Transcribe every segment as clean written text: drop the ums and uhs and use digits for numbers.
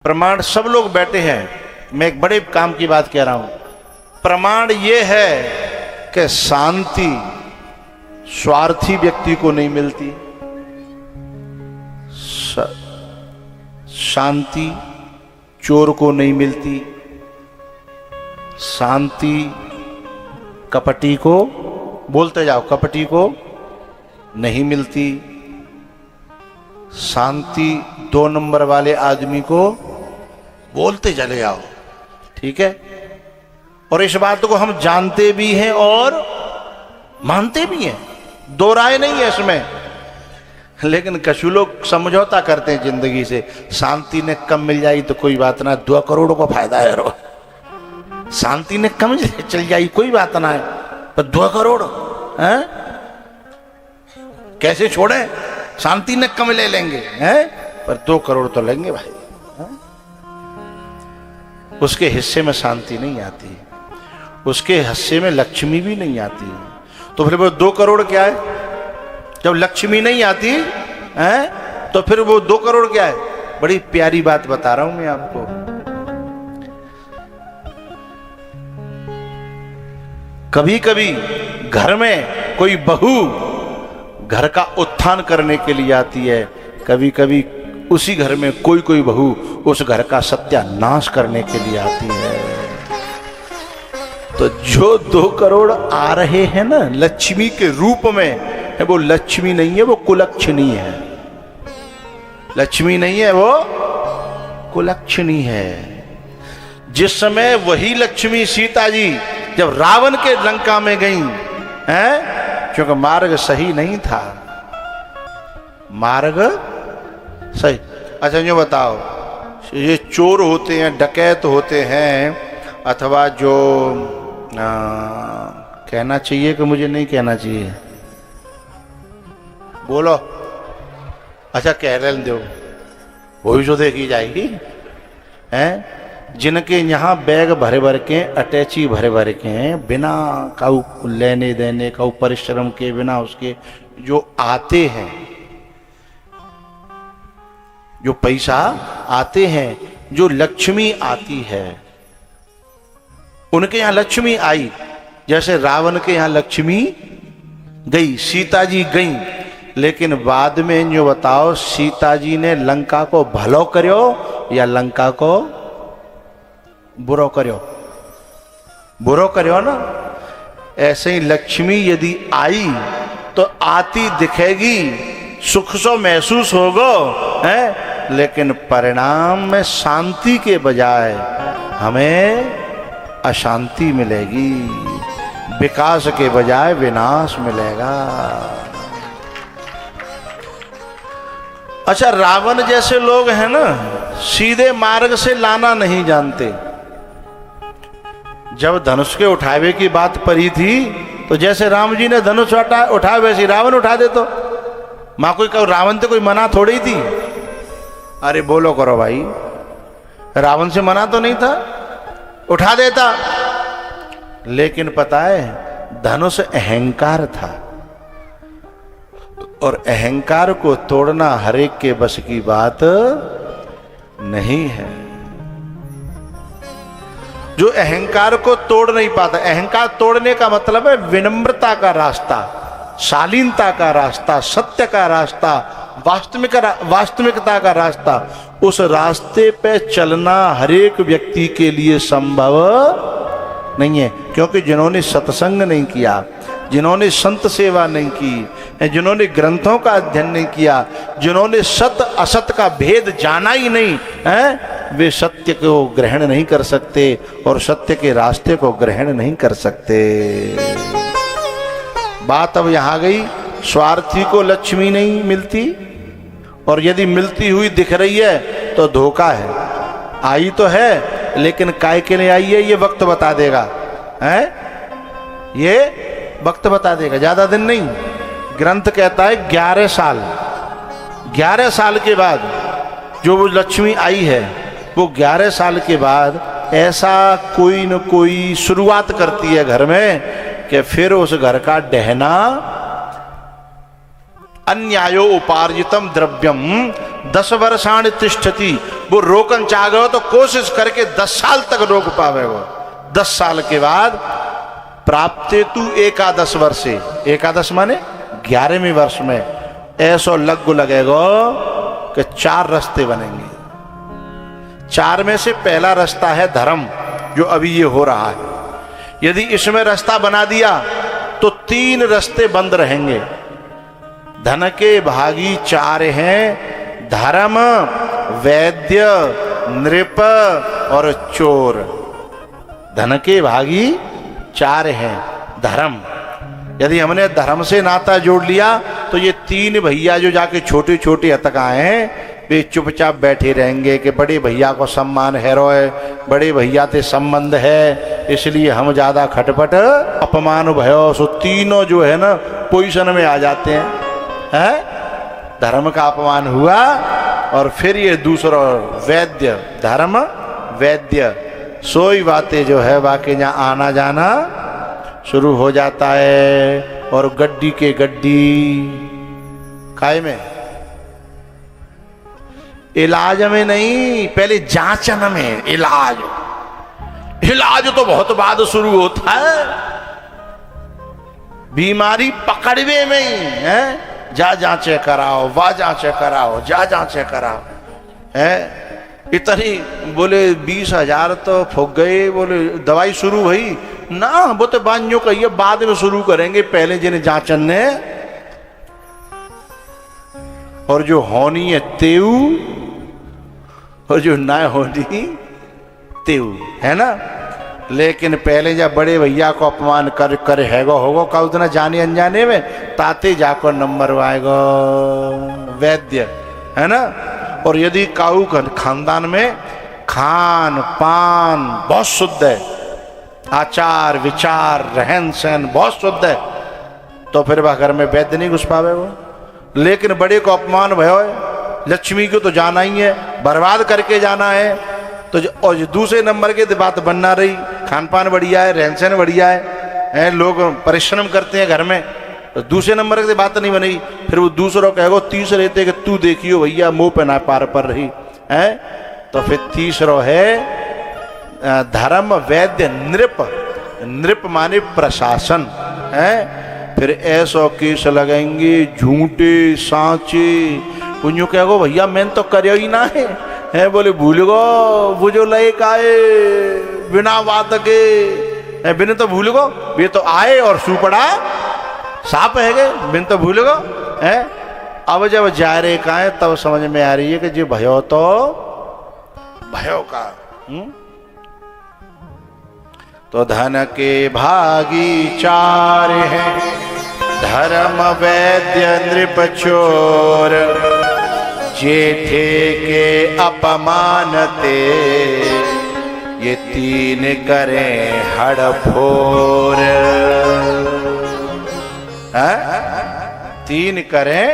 प्रमाण सब लोग बैठे हैं, मैं एक बड़े काम की बात कह रहा हूं। प्रमाण ये है कि शांति स्वार्थी व्यक्ति को नहीं मिलती, शांति चोर को नहीं मिलती, शांति कपटी को, बोलते जाओ, कपटी को नहीं मिलती, शांति 2 नंबर वाले आदमी को बोलते चले जाओ। ठीक है, और इस बात को हम जानते भी हैं और मानते भी हैं, दो राय नहीं है इसमें। लेकिन कछु लोग समझौता करते हैं जिंदगी से, शांति ने कम मिल जाएगी तो कोई बात ना, 2 करोड़ को फायदा है रो, शांति ने कम चल जाएगी कोई बात ना है, पर 2 करोड़ है कैसे छोड़े, शांति ने कम ले लेंगे हैं, पर 2 करोड़ तो लेंगे भाई है? उसके हिस्से में शांति नहीं आती, उसके हिस्से में लक्ष्मी भी नहीं आती। तो फिर वो 2 करोड़ क्या है? जब लक्ष्मी नहीं आती है तो फिर वो 2 करोड़ क्या है? बड़ी प्यारी बात बता रहा हूं मैं आपको। कभी कभी घर में कोई बहू घर का उत्थान करने के लिए आती है, कभी कभी उसी घर में कोई कोई बहू उस घर का सत्यानाश करने के लिए आती है। तो जो 2 करोड़ आ रहे हैं ना लक्ष्मी के रूप में, वो लक्ष्मी नहीं है, वो कुलक्षणी है। लक्ष्मी नहीं है, वो कुलक्षणी है। जिस समय वही लक्ष्मी सीता जी जब रावण के लंका में गई हैं, क्योंकि मार्ग सही नहीं था, मार्ग सही। अच्छा ये बताओ, ये चोर होते हैं, डकैत होते हैं, अथवा जो कहना चाहिए कि मुझे नहीं कहना चाहिए, बोलो, अच्छा कह रहे दो, वही जो देखी जाएगी हैं, जिनके यहाँ बैग भरे भर के, अटैची भरे भर के हैं, बिना काऊ लेने देने काऊ परिश्रम के, बिना उसके जो आते हैं, जो पैसा आते हैं, जो लक्ष्मी आती है, उनके यहाँ लक्ष्मी आई। जैसे रावण के यहाँ लक्ष्मी गई, सीता जी गई, लेकिन बाद में जो बताओ, सीता जी ने लंका को भलो करो या लंका को बुरो करो? बुरो करो ना। ऐसे ही लक्ष्मी यदि आई तो आती दिखेगी, सुख सो महसूस होगा है, लेकिन परिणाम में शांति के बजाय हमें अशांति मिलेगी, विकास के बजाय विनाश मिलेगा। अच्छा, रावण जैसे लोग हैं ना, सीधे मार्ग से लाना नहीं जानते। जब धनुष के उठावे की बात पड़ी थी, तो जैसे राम जी ने धनुष उठाया वैसे रावण उठा दे, तो मां कोई कहो रावण तो कोई मना थोड़ी थी। अरे बोलो करो भाई, रावण से मना तो नहीं था, उठा देता। लेकिन पता है, धनुष अहंकार था, और अहंकार को तोड़ना हर एक के बस की बात नहीं है। जो अहंकार को तोड़ नहीं पाता, अहंकार तोड़ने का मतलब है विनम्रता का रास्ता, शालीनता का रास्ता, सत्य का रास्ता, वास्तविकता का रास्ता। उस रास्ते पे चलना हर एक व्यक्ति के लिए संभव नहीं है, क्योंकि जिन्होंने सत्संग नहीं किया, जिन्होंने संत सेवा नहीं की, जिन्होंने ग्रंथों का अध्ययन नहीं किया, जिन्होंने सत असत का भेद जाना ही नहीं है, वे सत्य को ग्रहण नहीं कर सकते और सत्य के रास्ते को ग्रहण नहीं कर सकते। बात अब यहां गई, स्वार्थी को लक्ष्मी नहीं मिलती, और यदि मिलती हुई दिख रही है तो धोखा है। आई तो है, लेकिन काय के लिए आई है ये वक्त बता देगा, है ये वक्त बता देगा, ज्यादा दिन नहीं। ग्रंथ कहता है 11 साल, 11 साल के बाद जो वो लक्ष्मी आई है, वो 11 साल के बाद ऐसा कोई न कोई शुरुआत करती है घर में कि फिर उस घर का डहना अन्यायो उपार्जितम द्रव्यम 10 वर्षाणि तिष्ठति, वो रोकन चाह गए तो कोशिश करके 10 साल तक रोक पावे वो। 10 साल के बाद प्राप्ते तू एकादश वर्षे, एकादश माने 11वें वर्ष में ऐसो लग्गु लगेगा कि 4 रास्ते बनेंगे। 4 में से पहला रास्ता है धर्म, जो अभी ये हो रहा है। यदि इसमें रास्ता बना दिया तो 3 रास्ते बंद रहेंगे। धन के भागी 4 हैं, धर्म, वैद्य, नृप और चोर। धन के भागी 4 हैं। धर्म, यदि हमने धर्म से नाता जोड़ लिया तो ये 3 भैया जो जाके छोटे छोटे हतकाए हैं वे चुपचाप बैठे रहेंगे कि बड़े भैया को सम्मान है, रोए बड़े भैया से संबंध है, इसलिए हम ज्यादा खटपट अपमान भयो। सो तीनों जो है ना पोजीशन में आ जाते हैं। धर्म का अपमान हुआ और फिर ये दूसरा वैद्य, धर्म वैद्य, सोई बातें जो है बाकी जहाँ आना जाना शुरू हो जाता है। और गड्डी के गड्डी काय में, इलाज में नहीं, पहले जांचन में। इलाज, इलाज तो बहुत बाद शुरू होता है, बीमारी पकड़वे में ही है। जा जांचे कराओ, वाह जांचे कराओ, जा जांचे कराओ है। इतनी बोले 20,000 तो फूक गए, बोले दवाई शुरू हुई ना, वो तो बांझो कहिए बाद में शुरू करेंगे, पहले जिन्हें जांचन ने। और जो होनी है तेऊ और जो ना होनी तेऊ, है ना। लेकिन पहले जब बड़े भैया को अपमान कर कर हैगो होगो का उतना जाने अनजाने में ताते जाकर नंबर आएगा वैद्य, है ना। और यदि काऊ खानदान में खान पान बहुत शुद्ध है, आचार विचार रहन सहन बहुत शुद्ध है, तो फिर वह घर में वैद्य नहीं घुस पावे वो। लेकिन बड़े को अपमान भयो है, लक्ष्मी को तो जाना ही है, बर्बाद करके जाना है, तो और दूसरे नंबर की बात बनना रही, खान पान बढ़िया है, रहन सहन बढ़िया है, लोग परिश्रम करते हैं घर में, तो दूसरे नंबर की बात नहीं बनेगी। फिर वो दूसरों कहेगो तीसरे थे कि तू देखियो भैया मुंह पे ना पार पर रही है। तो फिर तीसरो है धर्म वैद्य नृप, नृप माने प्रशासन है। फिर ऐसो केस लगेंगे झूठे सांचे, उन्हों कहो भैया मैंने तो करियो ही ना है, बोले भूल गो वो जो लय का आए बिना बात के, बिन तो भूल गो, ये तो आए और सुपड़ा साप है गए, बिन तो भूल गो है। अब जब जा रहे का है तब समझ में आ रही है कि जो भयो तो भयो का। तो धन के भागी 4 हैं, धर्म वैद्य नृप चोर, जेठे के अपमानते ये 3 करें हड़फोर। 3 करें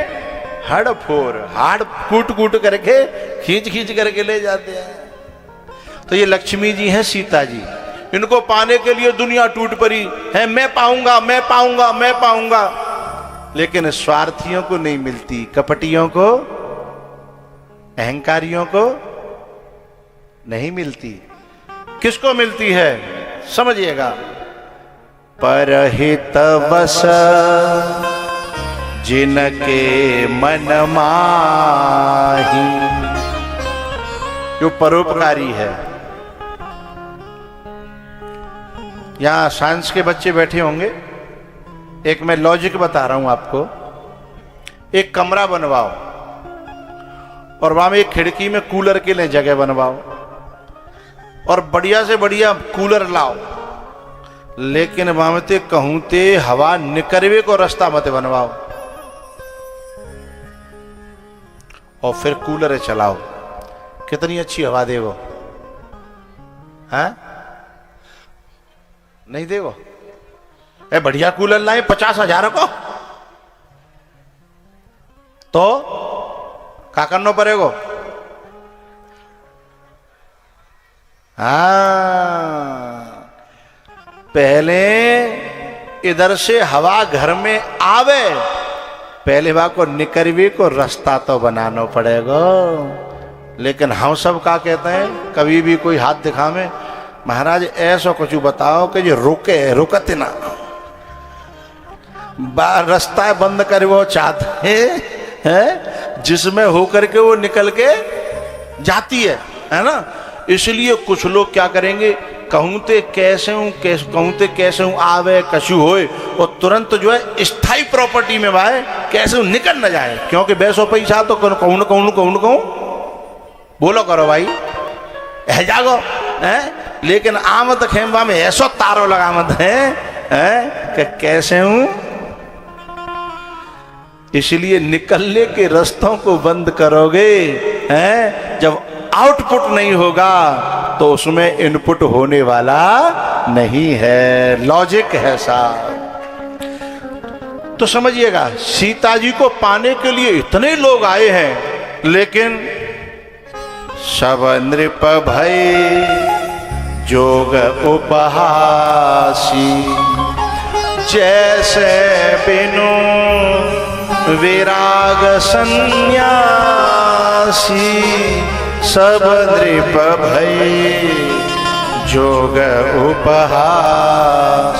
हड़फोर, हाड़ कूट कूट करके खींच खींच करके ले जाते हैं। तो ये लक्ष्मी जी हैं सीता जी, इनको पाने के लिए दुनिया टूट पड़ी है, मैं पाऊंगा मैं पाऊंगा मैं पाऊंगा। लेकिन स्वार्थियों को नहीं मिलती, कपटियों को अहंकारियों को नहीं मिलती। किसको मिलती है समझिएगा, परहित वस जिनके मन माही, जो परोपकारी है। यहां साइंस के बच्चे बैठे होंगे, एक मैं लॉजिक बता रहा हूं आपको। एक कमरा बनवाओ और वहां में एक खिड़की में कूलर के लिए जगह बनवाओ और बढ़िया से बढ़िया कूलर लाओ, लेकिन वहां में ते कहूं ते हवा निकरवे को रास्ता मत बनवाओ और फिर कूलर चलाओ, कितनी अच्छी हवा देगो, हैं? नहीं देगो? बढ़िया कूलर लाए 50,000 को, तो क्या करना पड़ेगा? हाँ, पहले इधर से हवा घर में आवे पहले बा को निकरवे को रास्ता तो बनाना पड़ेगा। लेकिन हम सब का कहते हैं, कभी भी कोई हाथ दिखा में, महाराज ऐसा कुछ बताओ कि जो रुके रुकते ना, रास्ता बंद कर वो चाहते हैं जिसमें होकर के वो निकल के जाती है ना। इसलिए कुछ लोग क्या करेंगे, कहूँते कैसे हूँ कहूँते कैसे हूँ आवे कशु होए, और तुरंत जो है स्थायी प्रॉपर्टी में भाई कैसे निकल न जाए, क्योंकि 200 पैसा तो कहूँ न कहूँ बोलो करो भाई है जागो है। लेकिन आमद खेमबा में ऐसा तारो लगा मत है कि कैसे हूँ। इसलिए निकलने के रास्तों को बंद करोगे हैं, जब आउटपुट नहीं होगा तो उसमें इनपुट होने वाला नहीं है। लॉजिक है साहब। तो समझिएगा, सीता जी को पाने के लिए इतने लोग आए हैं, लेकिन सब नृप भय जोग उपहासी, जैसे बिनु विराग सन्यासी, सब नृप भय जोग उपहास।